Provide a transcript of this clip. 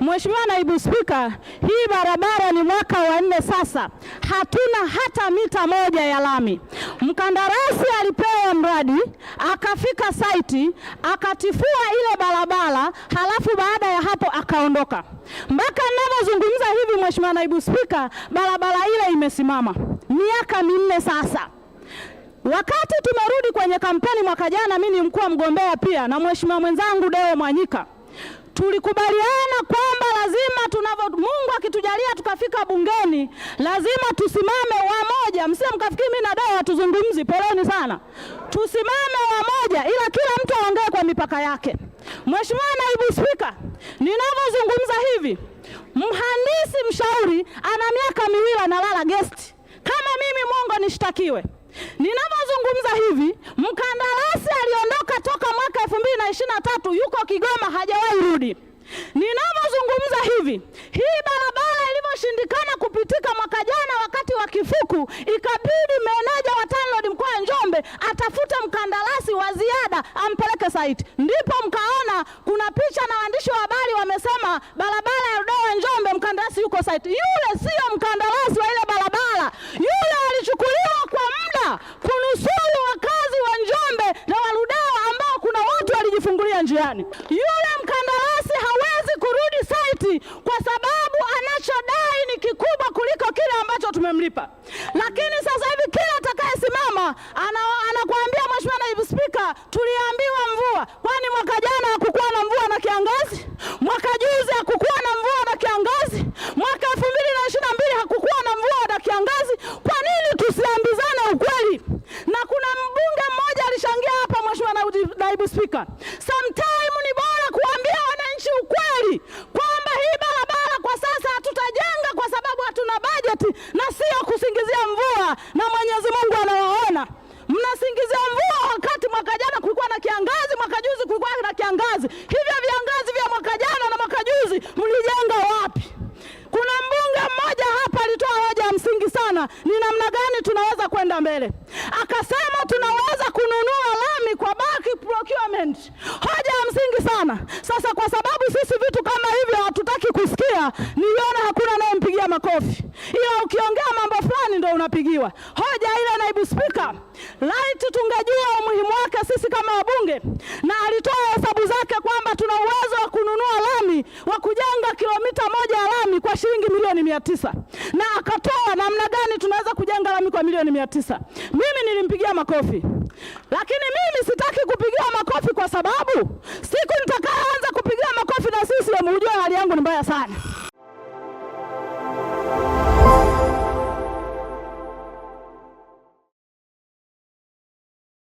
Mheshimiwa Naibu Spika, hii barabara ni mwaka wa 4 sasa, hatuna hata mita moja ya lami. Mkandarasi alipewa mradi, akafika site, akatifua ile barabara, halafu baada ya hapo akaondoka. Mpaka ninapozungumza hivi Mheshimiwa Naibu Spika, barabara ile imesimama miaka 4 sasa. Wakati tumerudi kwenye kampeni mwaka jana, mimi ni mkuu mgombea pia na mheshimiwa mwenzangu Deo Mwanyika, tulikubaliana kwamba lazima Mungu akitujalia tukafika bungeni, lazima tusimame wamoja. Msije mkafikiri mimi na Deo hatuzungumzi, poleni sana. Tusimame wamoja, ila kila mtu aongee kwa mipaka yake. Mheshimiwa Naibu Spika, ninavyozungumza hivi, mhandisi mshauri ana miaka 2 analala guest. Kama mimi Mungu nishtakiwe. Ninavyozungumza hivi, mkandarasi aliondoka toka mwaka 2023 yuko Kigoma, hajawahi rudi. Ninavyozungumza hivi, hii barabara ilivyoshindikana kupitika mwaka jana wakati wa kifuku, ikabidi meneja wa TANROADS mkoa wa Njombe atafute mkandarasi wa ziada ampeleke site. Ndipo mkaona kuna picha na waandishi wa habari wamesema barabara ya Ludewa Njombe mkandarasi yuko site. Yule sio mkandarasi wa ile barabara. Yule alichukuliwa kwa muda kunusuru wakazi wa Njombe na wa Ludewa ambao kuna watu walijifungulia njiani. Yule mkandarasi hawezi kurudi site kwa sababu anachodai ni kikubwa kuliko kile ambacho tumemlipa. Lakini sasa hivi kila atakayesimama anakuambia Mheshimiwa Naibu Spika, tuliambiwa mvua. Kwani mwaka jana hakukuwa na mvua na kiangazi? Mwaka juzi hakukuwa na mvua na kiangazi? Mwaka 2022 hakukuwa na mvua na kiangazi? Kwa nini tusiambizane ukweli? Na kuna mbunge mmoja alishangia hapa Mheshimiwa Naibu Spika, sometime ni bora kuambia wananchi ukweli kwamba hii barabara kwa sasa hatutajenga kwa sababu hatuna bajeti, na sio kusingizia mvua, na Mwenyezi Mungu anawaona. Mnasingizia mvua wakati mwaka jana kulikuwa na kiangazi, mwaka juzi kulikuwa na kiangazi. Hivyo viangazi vya mwaka jana na mwaka juzi mlijenga wapi? Kuna mbunge mmoja hapa alitoa hoja ya msingi sana, ni namna gani tunaweza kwenda mbele. Akasema tunaweza kununua lami kwa bulk procurement. Hoja ya msingi sana. Sasa kwa sababu sisi vitu kama hivyo hatutaki kusikia, niona hakuna anayempigia makofi. Ila ukiongea mambo fulani ndio unapigiwa. Hoja ile Naibu Spika, laiti tungejua umuhimu wake sisi kama wabunge, na alitoa hesabu zake kwamba tuna uwezo wa kununua lami wa kujenga kilomita 1 ya lami kwa shilingi milioni 900. Na akatoa namna gani tunaweza kujenga lami kwa milioni 900. Mimi nilimpigia makofi. Lakini mimi sitaki kupigiwa makofi kwa sababu siku nitakaanza kupigia makofi na sisi mjue hali yangu ni mbaya sana.